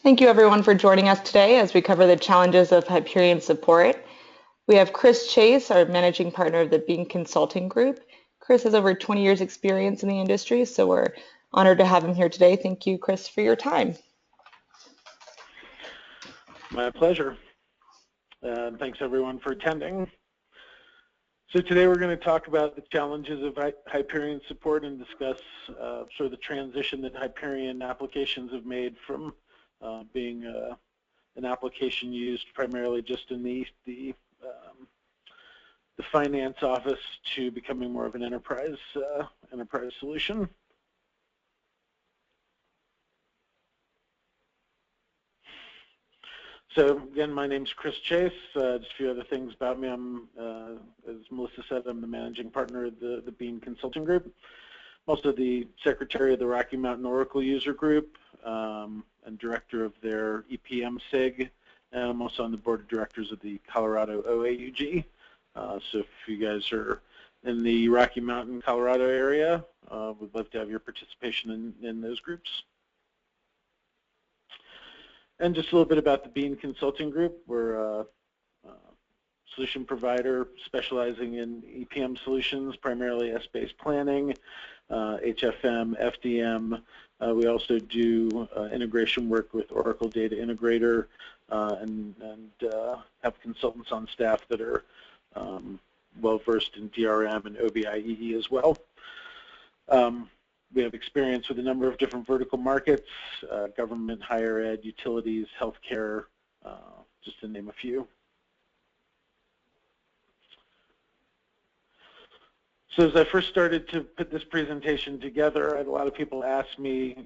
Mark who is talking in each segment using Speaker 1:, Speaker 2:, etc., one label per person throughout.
Speaker 1: Thank you everyone for joining us today as we cover the challenges of Hyperion support. We have Chris Chase, our managing partner of the Bean Consulting Group. Chris has over 20 years experience in the industry, so we're honored to have him here today. Thank you, Chris, for your time.
Speaker 2: My pleasure. Thanks everyone for attending. So today we're going to talk about the challenges of Hyperion support and discuss sort of the transition that Hyperion applications have made from being an application used primarily just in the finance office to becoming more of an enterprise solution. So again, my name's Chris Chase. Just a few other things about me. I'm, as Melissa said, I'm the managing partner of the Bean Consulting Group. I'm also the secretary of the Rocky Mountain Oracle User Group and director of their EPM SIG. And I'm also on the board of directors of the Colorado OAUG. So if you guys are in the Rocky Mountain, Colorado area, we'd love to have your participation in those groups. And just a little bit about the Bean Consulting Group. We're a solution provider specializing in EPM solutions, primarily S-based planning, HFM, FDM. We also do integration work with Oracle Data Integrator and have consultants on staff that are well-versed in DRM and OBIEE as well. We have experience with a number of different vertical markets, government, higher ed, utilities, healthcare, just to name a few. So as I first started to put this presentation together, I had a lot of people ask me,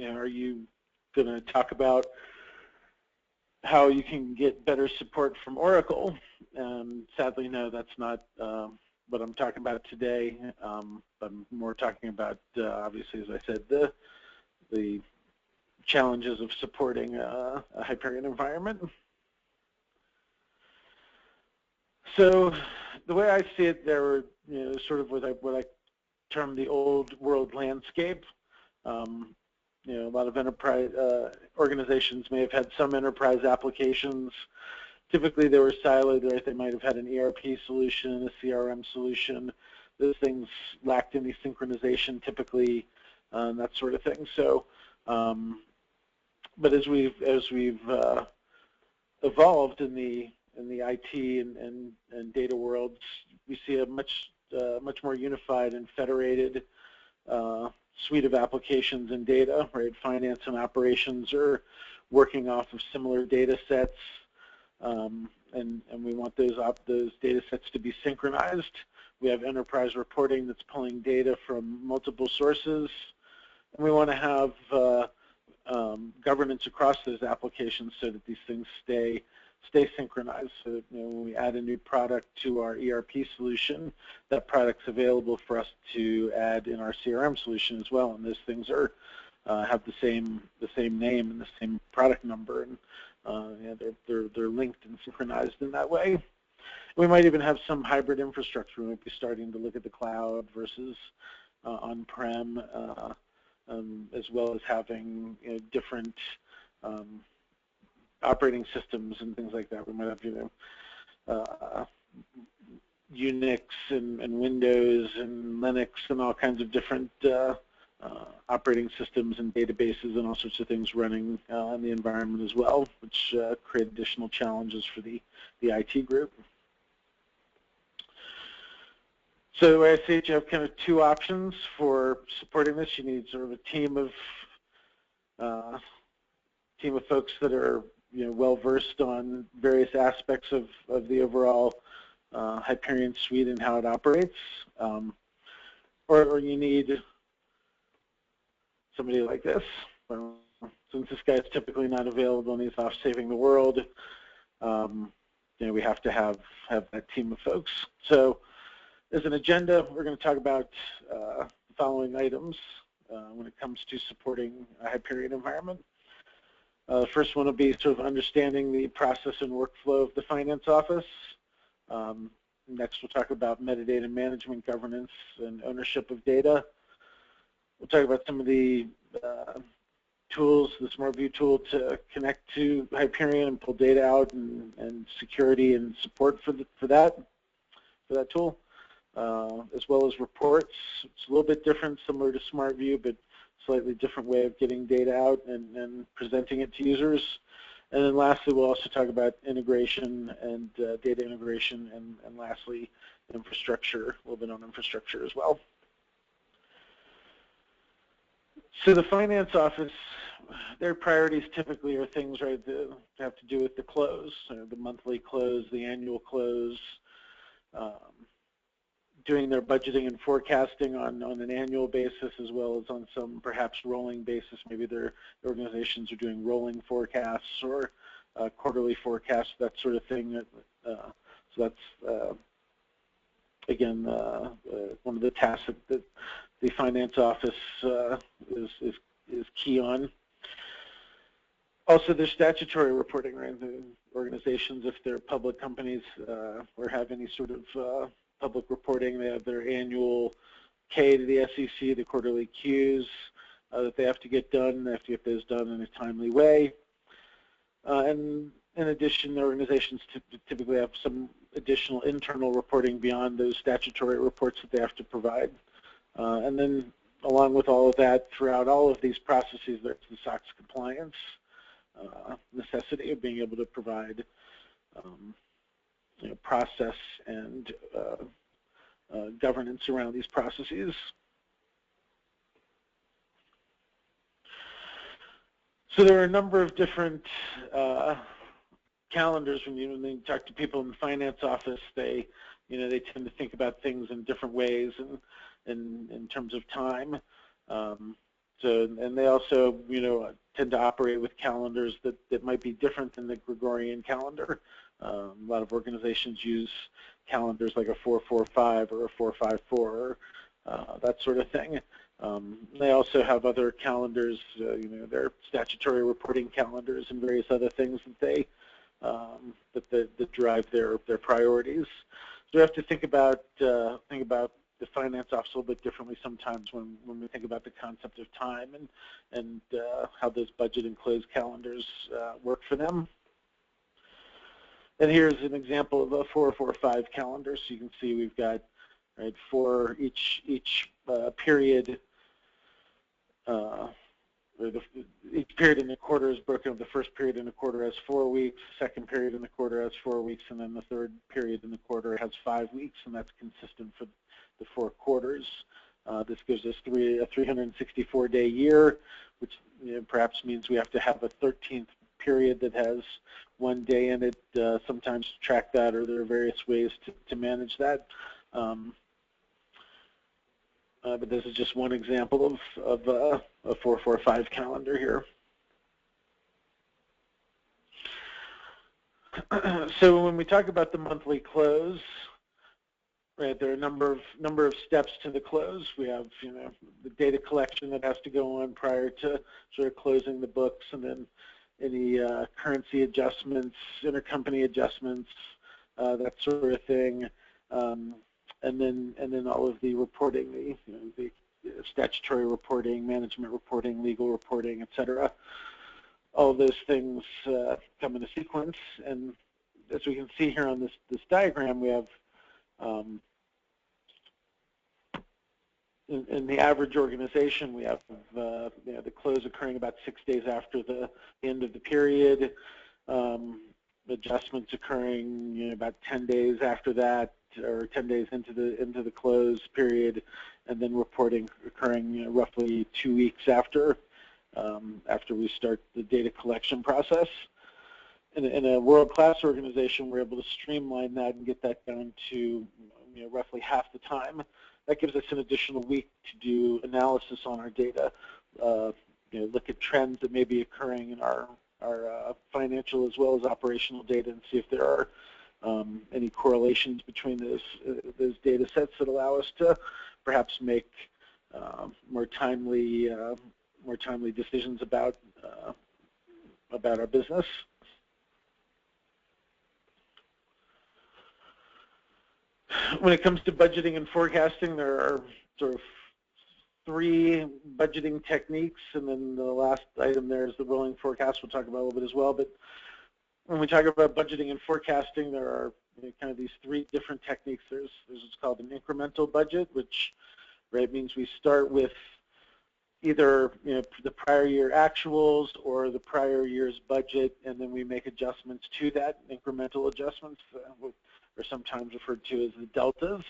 Speaker 2: are you going to talk about how you can get better support from Oracle? And sadly, no, that's not what I'm talking about today. I'm more talking about, obviously, as I said, the challenges of supporting a Hyperion environment. So the way I see it, there were sort of what I term the old world landscape. A lot of enterprise organizations may have had some enterprise applications. Typically, they were siloed, right? They might have had an ERP solution, a CRM solution. Those things lacked any synchronization, typically, that sort of thing. So, but as we've evolved in the IT and data worlds, we see a much more unified and federated suite of applications and data. Right, finance and operations are working off of similar data sets. And we want those data sets to be synchronized. We have enterprise reporting that's pulling data from multiple sources, and we want to have governance across those applications so that these things stay synchronized. So that, when we add a new product to our ERP solution, that product's available for us to add in our CRM solution as well, and those things are have the same name and the same product number, and they're linked and synchronized in that way. We might even have some hybrid infrastructure. We might be starting to look at the cloud versus on-prem, as well as having different operating systems and things like that. We might have Unix and Windows and Linux and all kinds of different operating systems and databases and all sorts of things running in the environment as well, which create additional challenges for the IT group. So the way I see it, you have kind of two options for supporting this. You need sort of a team of folks that are well versed on various aspects of the overall Hyperion suite and how it operates, or you need somebody like this. Well, since this guy is typically not available and he's off saving the world, we have to have that team of folks. So as an agenda, we're going to talk about the following items when it comes to supporting a Hyperion environment. The first one will be sort of understanding the process and workflow of the finance office. Next, we'll talk about metadata management, governance, and ownership of data. We'll talk about some of the tools, the SmartView tool, to connect to Hyperion and pull data out, and security and support for that tool, as well as reports. It's a little bit different, similar to SmartView, but slightly different way of getting data out and presenting it to users. And then lastly, we'll also talk about integration and data integration, and lastly, infrastructure, a little bit on infrastructure as well. So the finance office, their priorities typically are things, right, that have to do with the close, the monthly close, the annual close, doing their budgeting and forecasting on an annual basis, as well as on some perhaps rolling basis. Maybe their organizations are doing rolling forecasts or quarterly forecasts, that sort of thing. So that's, again, one of the tasks that the finance office is key on. Also, there's statutory reporting, right? The organizations, if they're public companies or have any sort of public reporting, they have their annual K to the SEC, the quarterly Qs that they have to get done. They have to get those done in a timely way. And in addition, the organizations typically have some additional internal reporting beyond those statutory reports that they have to provide. And then along with all of that, throughout all of these processes, there's the SOX compliance necessity of being able to provide process and governance around these processes. So there are a number of different calendars. When you talk to people in the finance office, they tend to think about things in different ways and in terms of time. And they also tend to operate with calendars that might be different than the Gregorian calendar. A lot of organizations use calendars like a 445 or a 454, that sort of thing. They also have other calendars, their statutory reporting calendars and various other things that drive their priorities. So we have to think about the finance office a little bit differently sometimes when we think about the concept of time and how those budget and close calendars work for them. And here's an example of a 445 calendar. So you can see we've got, right, for each period. Each period in the quarter is broken up. The first period in the quarter has 4 weeks, the second period in the quarter has 4 weeks, and then the third period in the quarter has 5 weeks, and that's consistent for the 4 quarters. This gives us a 364-day year, which perhaps means we have to have a 13th period that has 1 day in it, sometimes to track that, or there are various ways to manage that. But this is just one example of a 445 calendar here. So when we talk about the monthly close, right, there are a number of steps to the close. We have the data collection that has to go on prior to sort of closing the books, and then any currency adjustments, intercompany adjustments, that sort of thing. And then all of the reporting, the statutory reporting, management reporting, legal reporting, etc. All of those things come in a sequence. And as we can see here on this diagram, we have in the average organization, we have the close occurring about 6 days after the end of the period, adjustments occurring about 10 days after that, or 10 days into the close period, and then reporting occurring roughly 2 weeks after we start the data collection process. In a world-class organization, we're able to streamline that and get that down to roughly half the time. That gives us an additional week to do analysis on our data, look at trends that may be occurring in our financial as well as operational data, and see if there are any correlations between those data sets that allow us to perhaps make more timely decisions about our business. When it comes to budgeting and forecasting, there are sort of three budgeting techniques, and then the last item there is the rolling forecast. We'll talk about a little bit as well. But when we talk about budgeting and forecasting, there are kind of these three different techniques. There's what's called an incremental budget, which means we start with either the prior year actuals or the prior year's budget, and then we make adjustments to that, incremental adjustments, are sometimes referred to as the deltas.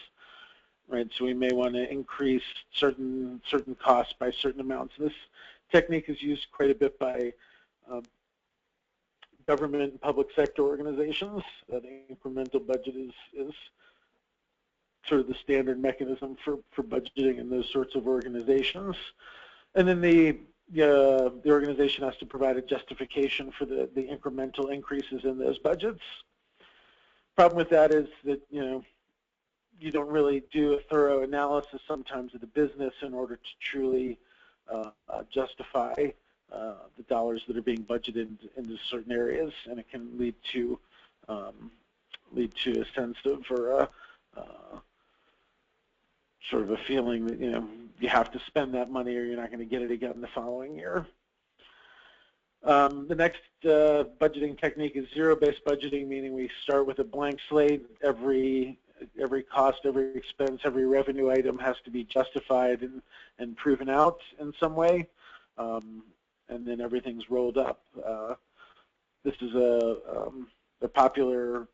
Speaker 2: Right, so we may want to increase certain costs by certain amounts. This technique is used quite a bit by government and public sector organizations. The incremental budget is sort of the standard mechanism for budgeting in those sorts of organizations. And then the organization has to provide a justification for the incremental increases in those budgets. Problem with that is that you don't really do a thorough analysis sometimes of the business in order to truly justify the dollars that are being budgeted into certain areas, and it can lead to a sense of or sort of a feeling that you have to spend that money or you're not going to get it again the following year. The next budgeting technique is zero-based budgeting, meaning we start with a blank slate. Every cost, every expense, every revenue item has to be justified and proven out in some way, and then everything's rolled up. This is a popular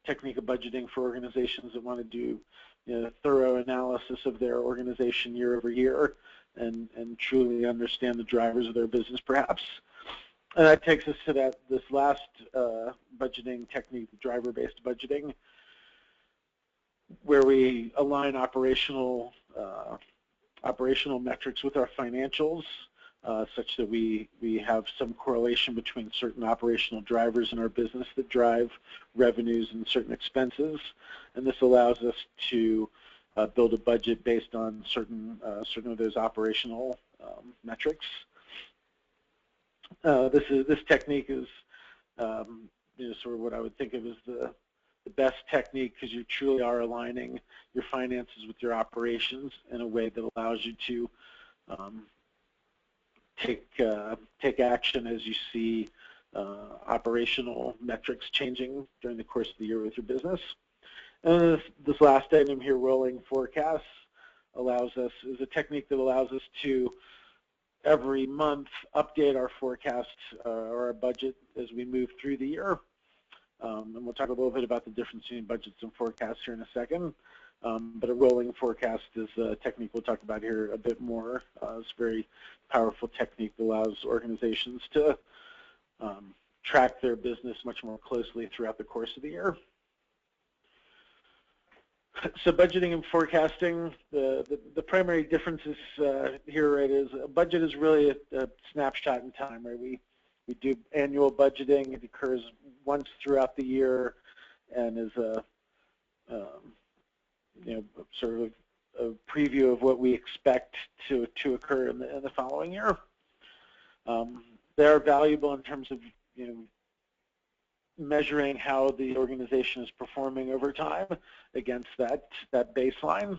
Speaker 2: technique of budgeting for organizations that want to do thorough analysis of their organization year over year and truly understand the drivers of their business, perhaps. And that takes us to this last budgeting technique, driver-based budgeting, where we align operational metrics with our financials, such that we have some correlation between certain operational drivers in our business that drive revenues and certain expenses, and this allows us to build a budget based on certain of those operational metrics. This technique is sort of what I would think of as the best technique, because you truly are aligning your finances with your operations in a way that allows you to take action as you see operational metrics changing during the course of the year with your business. And this last item here, rolling forecasts, is a technique that allows us to every month update our forecast or our budget as we move through the year. And we'll talk a little bit about the difference between budgets and forecasts here in a second. But a rolling forecast is a technique we'll talk about here a bit more. It's a very powerful technique that allows organizations to track their business much more closely throughout the course of the year. So budgeting and forecasting, the primary differences here, right, is a budget is really a snapshot in time, right? We do annual budgeting. It occurs once throughout the year and is a sort of a preview of what we expect to occur in the following year. They are valuable in terms of measuring how the organization is performing over time against that baseline.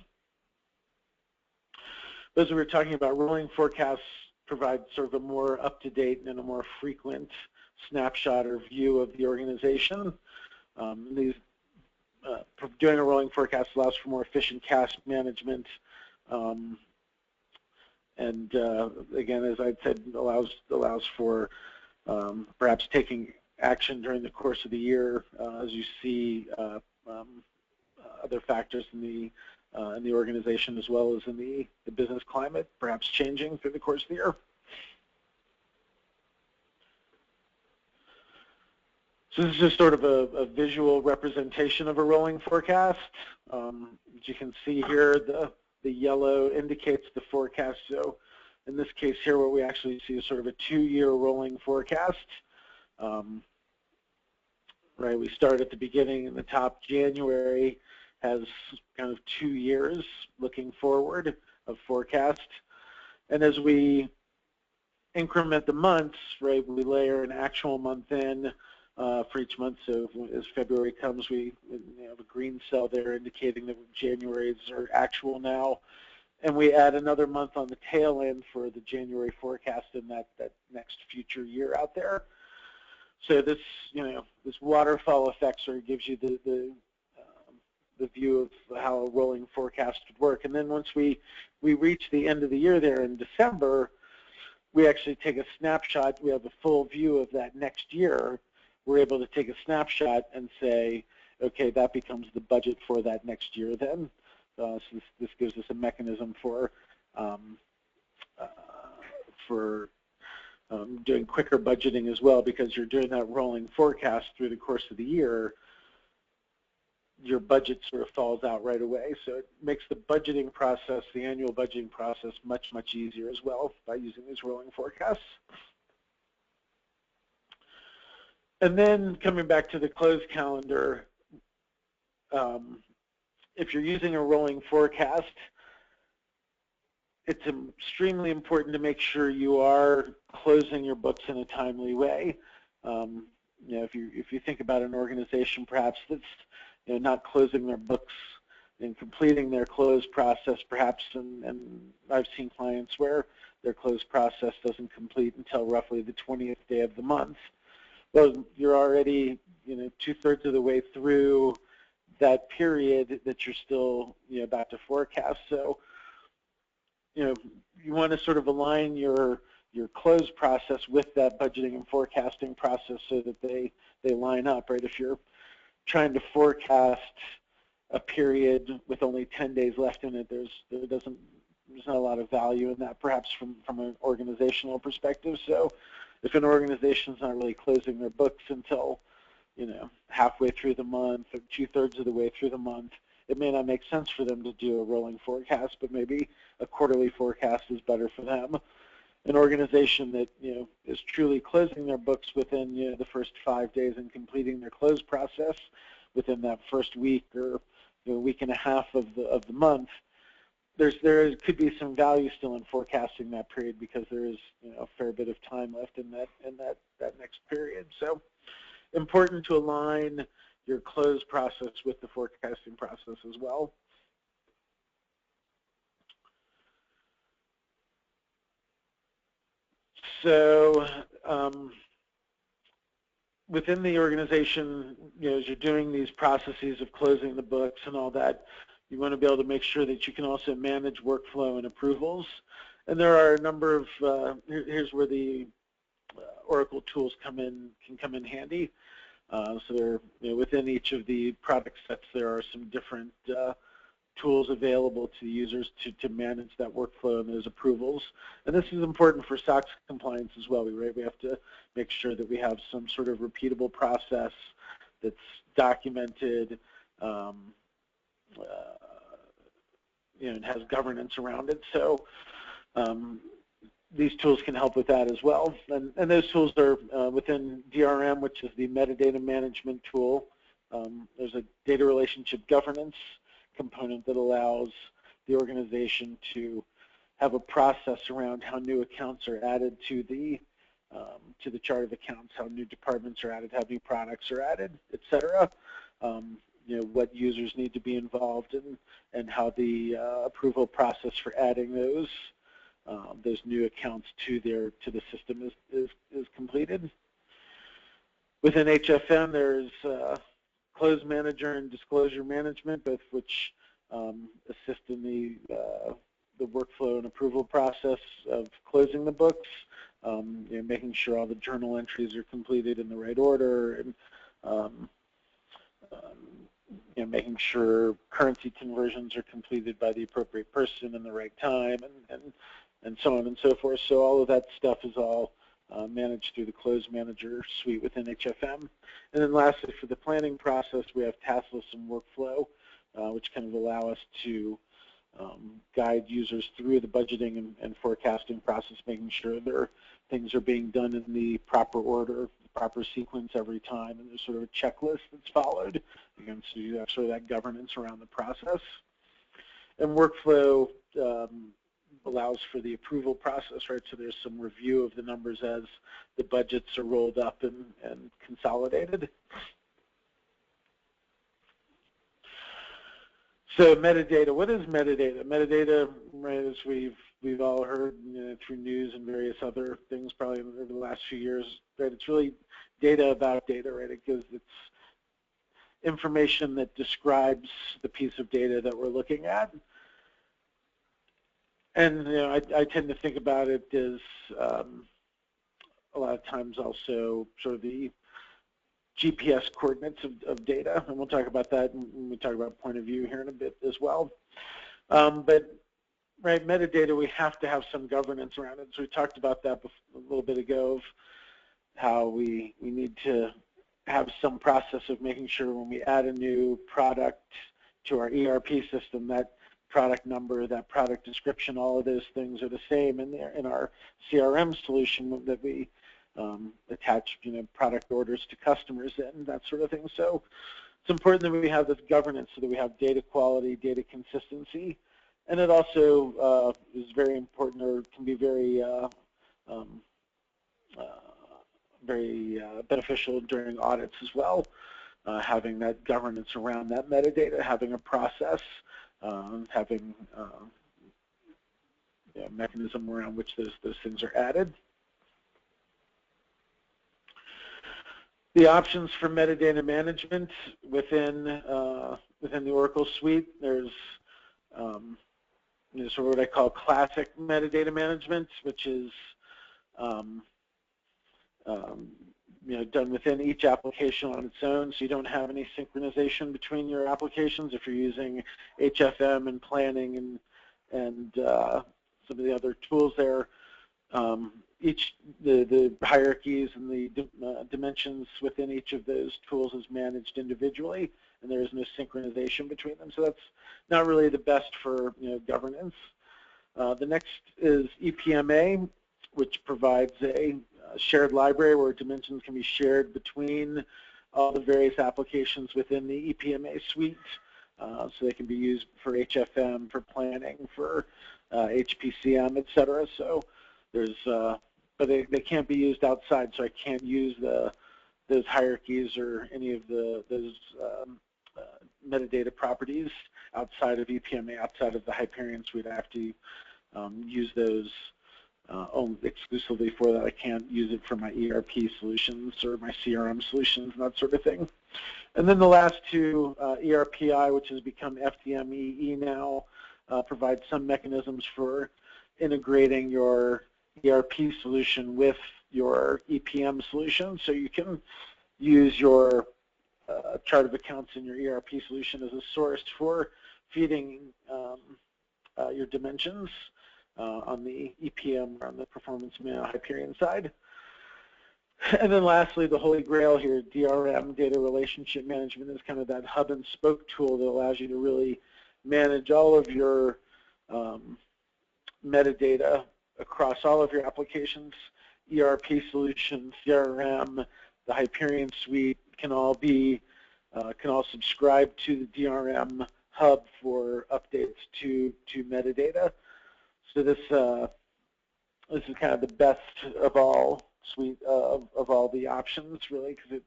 Speaker 2: But as we were talking about, rolling forecasts provide sort of a more up-to-date and a more frequent snapshot or view of the organization. Doing a rolling forecast allows for more efficient cash management, and again, as I said, allows for perhaps taking action during the course of the year as you see other factors in the organization as well as in the business climate perhaps changing through the course of the year. So this is just sort of a visual representation of a rolling forecast. As you can see here, the yellow indicates the forecast. So in this case here, what we actually see is sort of a 2-year rolling forecast. Right, we start at the beginning in the top. January has kind of 2 years looking forward of forecast. And as we increment the months, right, we layer an actual month in for each month. So as February comes, we have a green cell there indicating that January's are actual now. and we add another month on the tail end for the January forecast in that next future year out there. So this, this waterfall effect sort of gives you the view of how a rolling forecast would work. And then once we reach the end of the year there in December, we actually take a snapshot. We have a full view of that next year. We're able to take a snapshot and say, okay, that becomes the budget for that next year then. So this gives us a mechanism for doing quicker budgeting as well, because you're doing that rolling forecast through the course of the year. Your budget sort of falls out right away. So it makes the budgeting process, the annual budgeting process, much, much easier as well by using these rolling forecasts. And then coming back to the close calendar, if you're using a rolling forecast, it's extremely important to make sure you are closing your books in a timely way. If you think about an organization perhaps that's not closing their books and completing their close process, perhaps, and I've seen clients where their close process doesn't complete until roughly the 20th day of the month. Well, you're already 2/3 of the way through that period that you're still about to forecast. So you want to sort of align your close process with that budgeting and forecasting process so that they line up, right? If you're trying to forecast a period with only 10 days left in it, there's not a lot of value in that, perhaps from an organizational perspective. So if an organization's not really closing their books until halfway through the month or 2/3 of the way through the month, it may not make sense for them to do a rolling forecast, but maybe a quarterly forecast is better for them. An organization that is truly closing their books within the first 5 days and completing their close process within that first week or week and a half of the month, there could be some value still in forecasting that period, because there is a fair bit of time left in that next period. So important to align your close process with the forecasting process as well. So within the organization, as you're doing these processes of closing the books and all that, you want to be able to make sure that you can also manage workflow and approvals. And there are a number of, here's where the Oracle tools can come in handy. So there, within each of the product sets, there are some different tools available to users to manage that workflow and those approvals. And this is important for SOX compliance as well. We have to make sure that we have some sort of repeatable process that's documented, and has governance around it. So these tools can help with that as well. And those tools are within DRM, which is the metadata management tool. There's a data relationship governance component that allows the organization to have a process around how new accounts are added to the chart of accounts, how new departments are added, how new products are added, et cetera. What users need to be involved in, and how the approval process for adding those new accounts to the system is completed. Within HFM, there's Close Manager and Disclosure Management, both which assist in the workflow and approval process of closing the books, making sure all the journal entries are completed in the right order, and making sure currency conversions are completed by the appropriate person in the right time, and so on and so forth. So all of that stuff is all managed through the Close Manager suite within HFM. And then lastly, for the planning process, we have task lists and workflow, which kind of allow us to guide users through the budgeting and forecasting process, making sure things are being done in the proper order, the proper sequence every time, and there's sort of a checklist that's followed. Again, so you have sort of that governance around the process. And workflow allows for the approval process, right? So there's some review of the numbers as the budgets are rolled up and consolidated. So metadata, what is metadata? Metadata, right, as we've all heard, through news and various other things probably over the last few years, right? It's really data about data, right? It's information that describes the piece of data that we're looking at. And I tend to think about it as a lot of times also sort of the GPS coordinates of data, and we'll talk about that when we talk about point of view here in a bit as well. But right, metadata, we have to have some governance around it. So we talked about that a little bit ago, of how we need to have some process of making sure when we add a new product to our ERP system, that product number, that product description, all of those things are the same in our CRM solution that we attach product orders to customers and that sort of thing. So it's important that we have this governance so that we have data quality, data consistency, and it also is very important, or can be very beneficial during audits as well, having that governance around that metadata, having a process, having a mechanism around which those things are added. The options for metadata management within the Oracle suite, there's sort of what I call classic metadata management, which is done within each application on its own, so you don't have any synchronization between your applications. If you're using HFM and planning and some of the other tools there, the hierarchies and the dimensions within each of those tools is managed individually, and there is no synchronization between them. So that's not really the best for governance. The next is EPMA, which provides a shared library where dimensions can be shared between all the various applications within the EPMA suite. So they can be used for HFM, for planning, for HPCM, et cetera. So there's, but they can't be used outside, so I can't use those hierarchies or any of those metadata properties outside of EPMA, outside of the Hyperion suite. I have to use those exclusively for that. I can't use it for my ERP solutions or my CRM solutions and that sort of thing. And then the last two, ERPI, which has become FDMEE now, provides some mechanisms for integrating your ERP solution with your EPM solution. So you can use your chart of accounts in your ERP solution as a source for feeding your dimensions on the EPM, or on the performance Hyperion side. And then lastly, the holy grail here, DRM, data relationship management, is kind of that hub and spoke tool that allows you to really manage all of your metadata across all of your applications. ERP solutions, CRM, the Hyperion suite can all subscribe to the DRM hub for updates to metadata. So this is kind of the best of all suite of all the options, really, because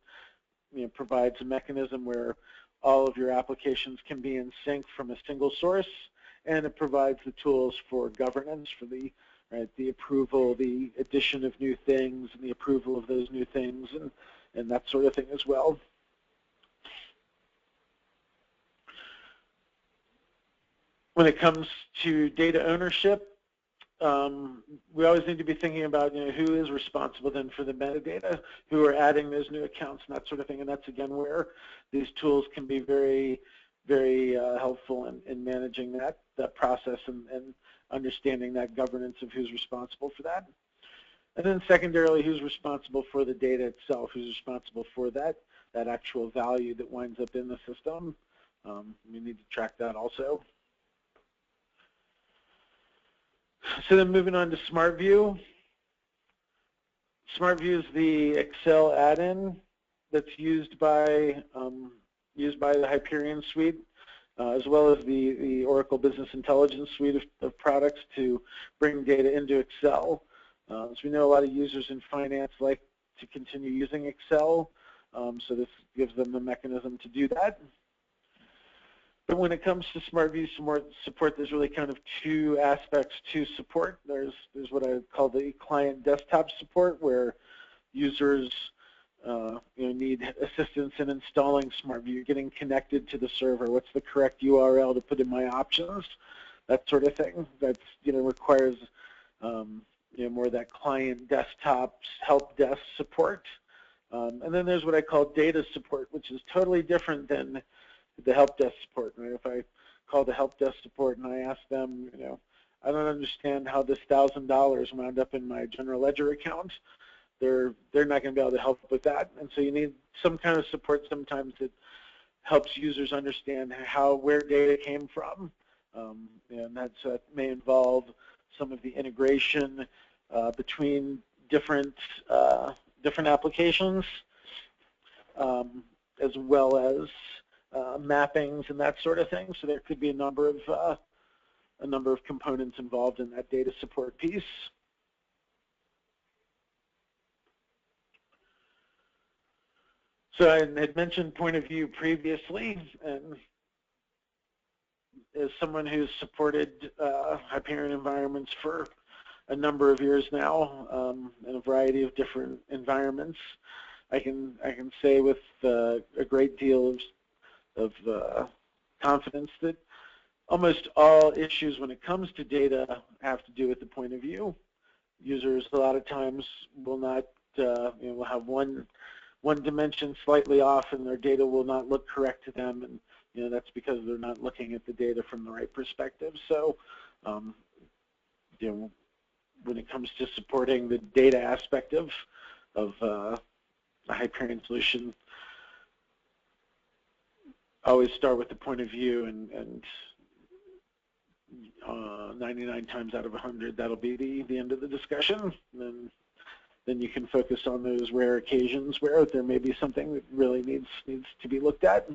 Speaker 2: it provides a mechanism where all of your applications can be in sync from a single source, and it provides the tools for governance, for the approval, the addition of new things, and the approval of those new things, and that sort of thing as well. When it comes to data ownership, we always need to be thinking about who is responsible then for the metadata, who are adding those new accounts and that sort of thing. And that's again where these tools can be very, very helpful in managing that process and understanding that governance of who's responsible for that. And then secondarily, who's responsible for the data itself, who's responsible for that actual value that winds up in the system. We need to track that also. So then moving on to SmartView. SmartView is the Excel add-in that's used by the Hyperion suite, as well as the Oracle Business Intelligence suite of products to bring data into Excel. So we know a lot of users in finance like to continue using Excel, so this gives them the mechanism to do that. But when it comes to SmartView support, there's really kind of two aspects to support. There's what I call the client desktop support, where users need assistance in installing SmartView, getting connected to the server. What's the correct URL to put in my options? That sort of thing. That's requires more of that client desktop help desk support. And then there's what I call data support, which is totally different than the help desk support. Right? If I call the help desk support and I ask them, I don't understand how this $1,000 wound up in my general ledger account, they're not going to be able to help with that. And so you need some kind of support sometimes that helps users understand where data came from. And that may involve some of the integration between different applications, as well as mappings and that sort of thing. So there could be a number of components involved in that data support piece. So I had mentioned point of view previously, and as someone who's supported Hyperion environments for a number of years now, in a variety of different environments, I can say with a great deal of confidence that almost all issues when it comes to data have to do with the point of view. Users a lot of times will not, will have one dimension slightly off, and their data will not look correct to them, and that's because they're not looking at the data from the right perspective. So, when it comes to supporting the data aspect of a Hyperion solution, always start with the point of view, and 99 times out of 100, that'll be the end of the discussion. And then you can focus on those rare occasions where there may be something that really needs to be looked at.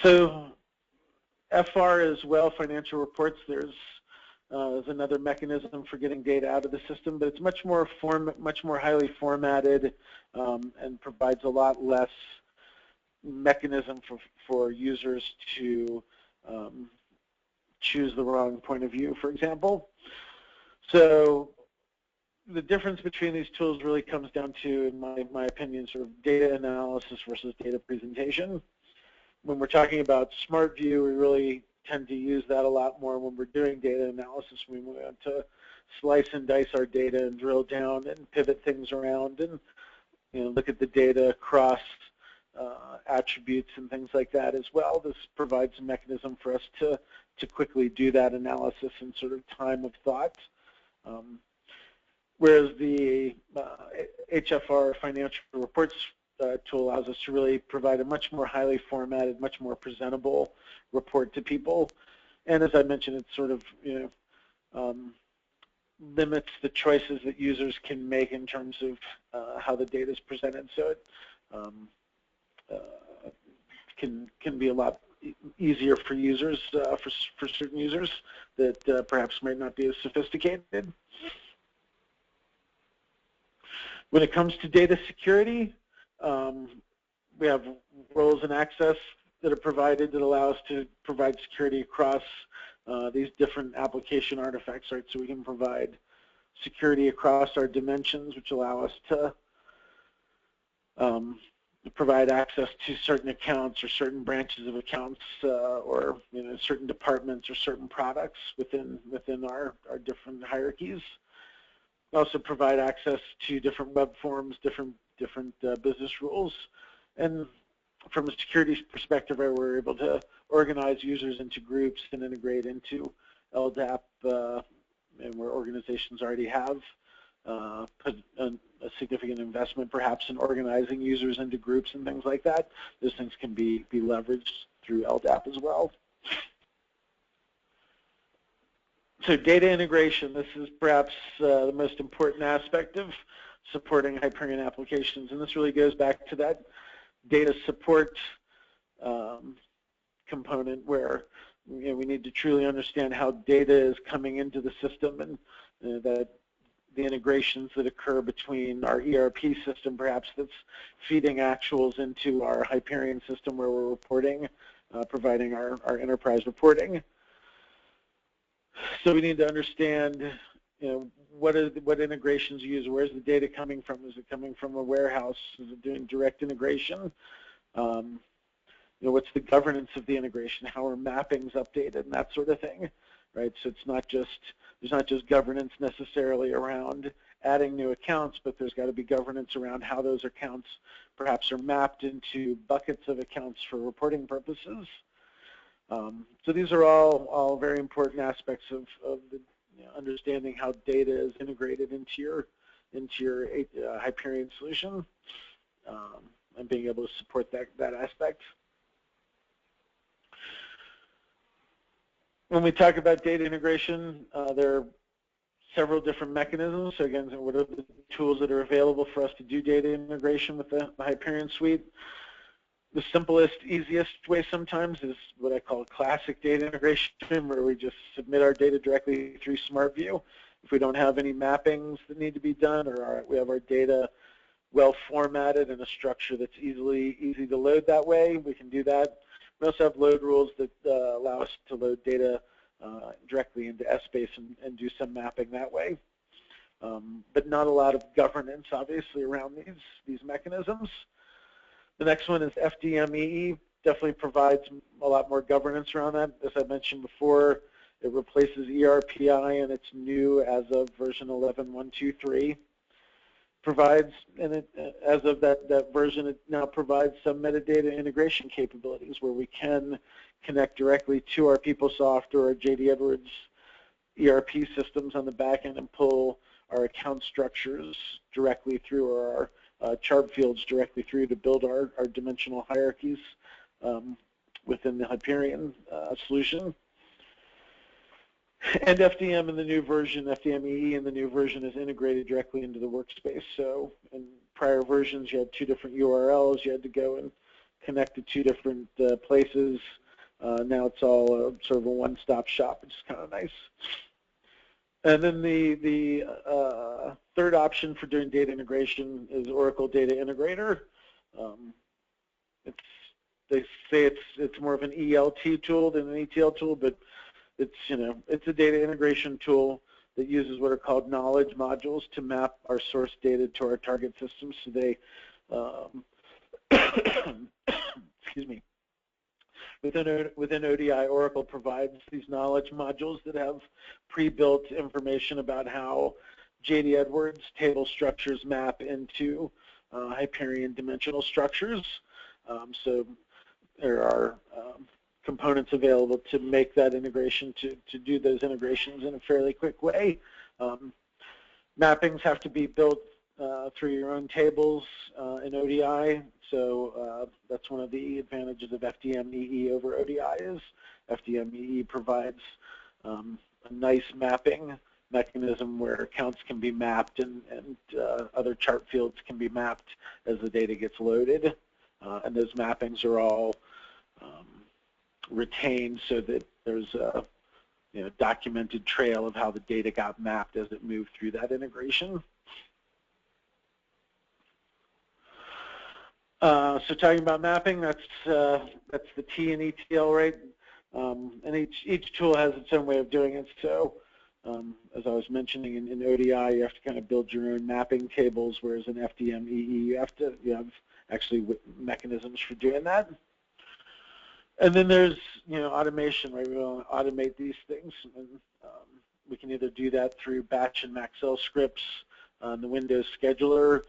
Speaker 2: So FR as well, financial reports, there's another mechanism for getting data out of the system, but it's much more highly formatted, and provides a lot less mechanism for users to choose the wrong point of view, for example. So the difference between these tools really comes down to, in my opinion, sort of data analysis versus data presentation. When we're talking about SmartView, we really tend to use that a lot more when we're doing data analysis. We want to slice and dice our data and drill down and pivot things around and look at the data across attributes and things like that as well. This provides a mechanism for us to quickly do that analysis in sort of time of thought. Whereas the HFR financial reports tool allows us to really provide a much more highly formatted, much more presentable report to people. And as I mentioned, it sort of limits the choices that users can make in terms of how the data is presented. So it can be a lot easier for users, for certain users that perhaps might not be as sophisticated. When it comes to data security, we have roles and access that are provided that allow us to provide security across these different application artifacts, right? So we can provide security across our dimensions, which allow us to provide access to certain accounts or certain branches of accounts, or certain departments or certain products within our different hierarchies. We also provide access to different web forms, different business rules, and from a security perspective, we're able to organize users into groups and integrate into LDAP, and where organizations already have put a significant investment perhaps in organizing users into groups and things like that. Those things can be leveraged through LDAP as well. So data integration, this is perhaps the most important aspect of supporting Hyperion applications, and this really goes back to that data support component where we need to truly understand how data is coming into the system, and that the integrations that occur between our ERP system, perhaps that's feeding actuals into our Hyperion system where we're reporting, providing our enterprise reporting. So we need to understand, what integrations you use. Where's the data coming from? Is it coming from a warehouse? Is it doing direct integration? What's the governance of the integration? How are mappings updated and that sort of thing, right? So it's not just, there's not just governance necessarily around adding new accounts, but there's got to be governance around how those accounts perhaps are mapped into buckets of accounts for reporting purposes. So these are all very important aspects of the understanding how data is integrated into your Hyperion solution, and being able to support that aspect. When we talk about data integration, there are several different mechanisms. So again, what are the tools that are available for us to do data integration with the Hyperion suite? The simplest, easiest way sometimes is what I call classic data integration, where we just submit our data directly through SmartView. If we don't have any mappings that need to be done, or we have our data well formatted in a structure that's easy to load that way, we can do that. We also have load rules that allow us to load data directly into Essbase and do some mapping that way. But not a lot of governance, obviously, around these mechanisms. The next one is FDMEE. Definitely provides a lot more governance around that. As I mentioned before, it replaces ERPI, and it's new as of version 11.123. Provides, and as of that version, it now provides some metadata integration capabilities where we can connect directly to our PeopleSoft or our JD Edwards ERP systems on the back end and pull our account structures directly through, or our chart fields directly through, to build our dimensional hierarchies within the Hyperion solution. And FDM in the new version, FDMEE in the new version, is integrated directly into the workspace. So in prior versions, you had two different URLs. You had to go and connect to two different places. Now it's all sort of a one-stop shop, which is kind of nice. And then the third option for doing data integration is Oracle Data Integrator. They say it's more of an ELT tool than an ETL tool, but it's a data integration tool that uses what are called knowledge modules to map our source data to our target systems. So they, excuse me, within ODI, Oracle provides these knowledge modules that have pre-built information about how JD Edwards table structures map into Hyperion dimensional structures. So there are components available to make that integration, to do those integrations in a fairly quick way. Mappings have to be built through your own tables in ODI, so that's one of the advantages of FDMEE over ODI is FDMEE provides a nice mapping mechanism where accounts can be mapped and other chart fields can be mapped as the data gets loaded, and those mappings are all retained so that there's a documented trail of how the data got mapped as it moved through that integration. So talking about mapping, that's the T in ETL, right? And each tool has its own way of doing it. So as I was mentioning, in ODI, you have to kind of build your own mapping tables, whereas in FDMEE, you have actually mechanisms for doing that. And then there's automation, right? We want to automate these things, and we can either do that through batch and Maxell scripts on the Windows scheduler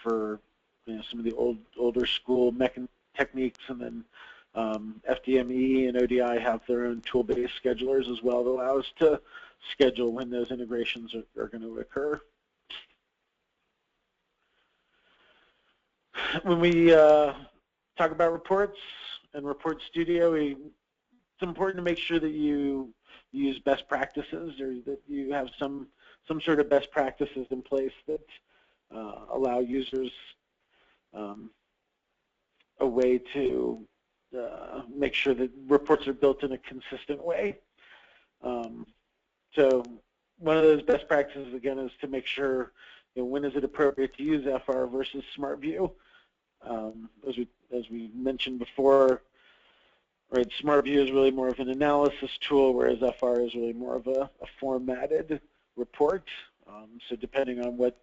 Speaker 2: for some of the older school techniques, and then FDME and ODI have their own tool-based schedulers as well that allow us to schedule when those integrations are going to occur. When we talk about reports and Report Studio, it's important to make sure that you use best practices, or that you have some sort of best practices in place that allow users a way to make sure that reports are built in a consistent way. So one of those best practices, again, is to make sure, when is it appropriate to use FR versus SmartView. As we mentioned before, right, SmartView is really more of an analysis tool, whereas FR is really more of a formatted report. So depending on what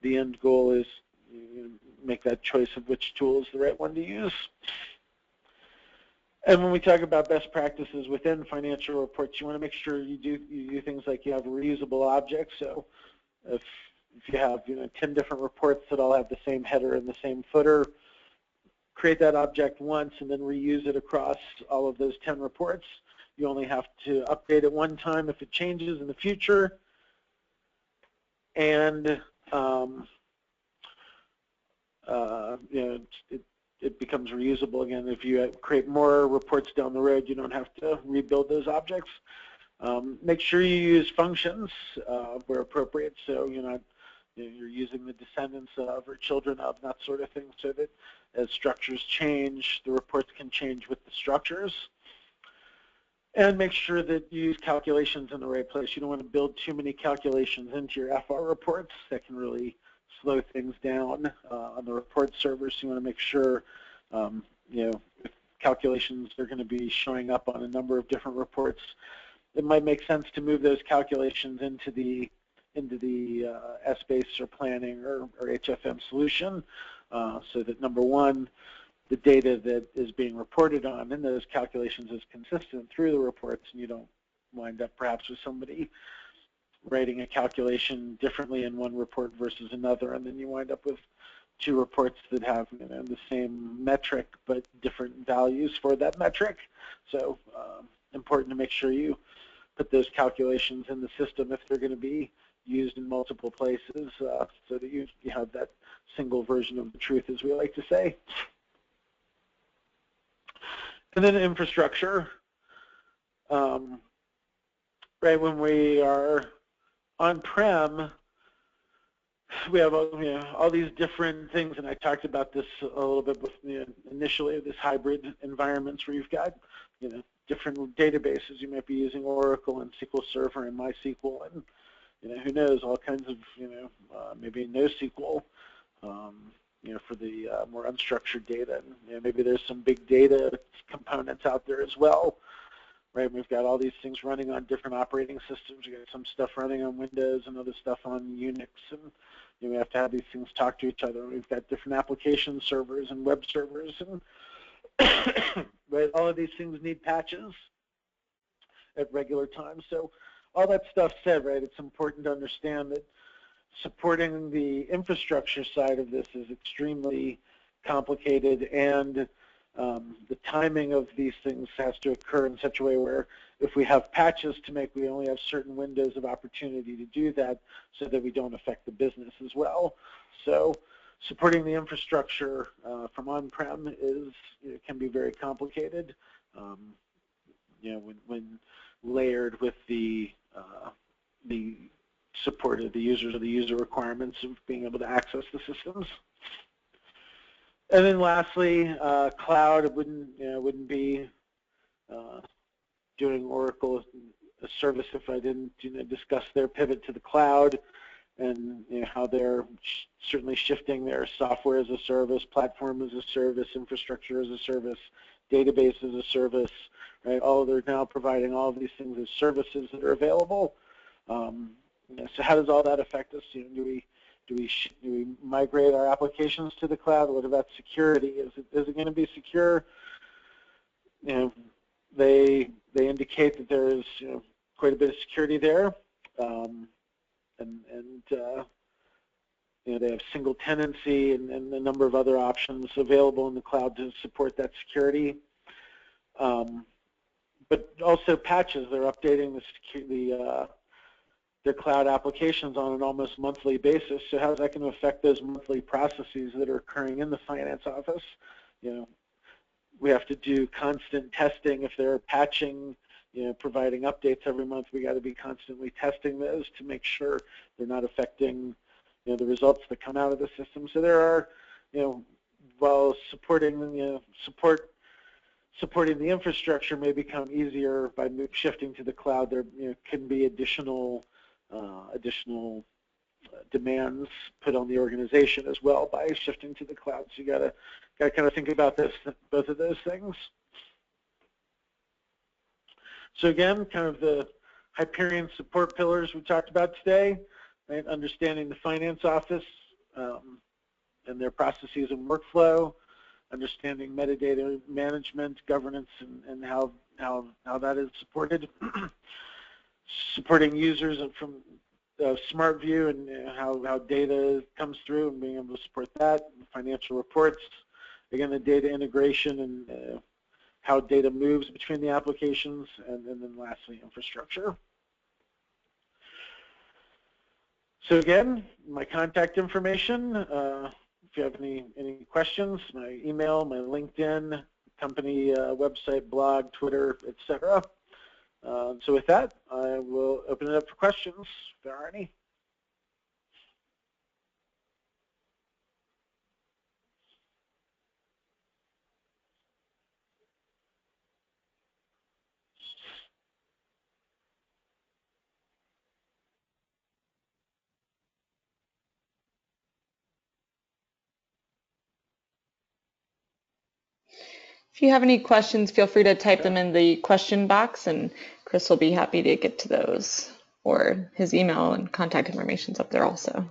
Speaker 2: the end goal is, you make that choice of which tool is the right one to use. And when we talk about best practices within financial reports, you want to make sure you do things like you have reusable objects. So if you have 10 different reports that all have the same header and the same footer, create that object once and then reuse it across all of those 10 reports. You only have to update it one time if it changes in the future. And it becomes reusable again. If you create more reports down the road, you don't have to rebuild those objects. Make sure you use functions where appropriate, so you're using the descendants of or children of, that sort of thing, so that as structures change, the reports can change with the structures. And make sure that you use calculations in the right place. You don't want to build too many calculations into your FR reports. That can really slow things down on the report server. So you want to make sure, if calculations are going to be showing up on a number of different reports, it might make sense to move those calculations into the SBase or planning or HFM solution, so that number one, the data that is being reported on in those calculations is consistent through the reports, and you don't wind up perhaps with somebody writing a calculation differently in one report versus another, and then you wind up with two reports that have the same metric but different values for that metric. So important to make sure you put those calculations in the system if they're going to be used in multiple places, so that you have that single version of the truth, as we like to say. And then infrastructure. Right, when we are on-prem, we have all these different things, and I talked about this a little bit initially, this hybrid environments where you've got different databases. You might be using Oracle and SQL Server and MySQL, and who knows, all kinds of maybe NoSQL for the more unstructured data. And maybe there's some big data components out there as well. Right, we've got all these things running on different operating systems. We got some stuff running on Windows and other stuff on Unix, and we have to have these things talk to each other. We've got different application servers and web servers, and right, all of these things need patches at regular times. So all that stuff said, right, it's important to understand that supporting the infrastructure side of this is extremely complicated, and the timing of these things has to occur in such a way where if we have patches to make, we only have certain windows of opportunity to do that, so that we don't affect the business as well. So supporting the infrastructure from on-prem can be very complicated. When layered with the support of the users or the user requirements of being able to access the systems. And then lastly, cloud. It wouldn't be doing Oracle a service if I didn't discuss their pivot to the cloud, and how they're certainly shifting their software as a service, platform as a service, infrastructure as a service, database as a service. Right, they're now providing all of these things as services that are available. So how does all that affect us? Do we migrate our applications to the cloud? What about security? Is it going to be secure? They indicate that there is quite a bit of security there, they have single tenancy and a number of other options available in the cloud to support that security. But also patches. They're updating their cloud applications on an almost monthly basis. So how's that going to affect those monthly processes that are occurring in the finance office? We have to do constant testing. If they're patching, providing updates every month, we got to be constantly testing those to make sure they're not affecting the results that come out of the system. So there are, while supporting the infrastructure may become easier by shifting to the cloud, there can be additional additional demands put on the organization as well by shifting to the cloud. So you gotta kind of think about this, both of those things. So again, kind of the Hyperion support pillars we talked about today, right? Understanding the finance office and their processes and workflow, understanding metadata management, governance, and how that is supported. Supporting users from Smart View and how data comes through and being able to support that. Financial reports, again, the data integration and how data moves between the applications, and then lastly, infrastructure. So again, my contact information, if you have any questions, my email, my LinkedIn, company website, blog, Twitter, etc. So with that, I will open it up for questions, if there are any.
Speaker 1: If you have any questions, feel free to type them in the question box, and Chris will be happy to get to those, or his email and contact information is up there also.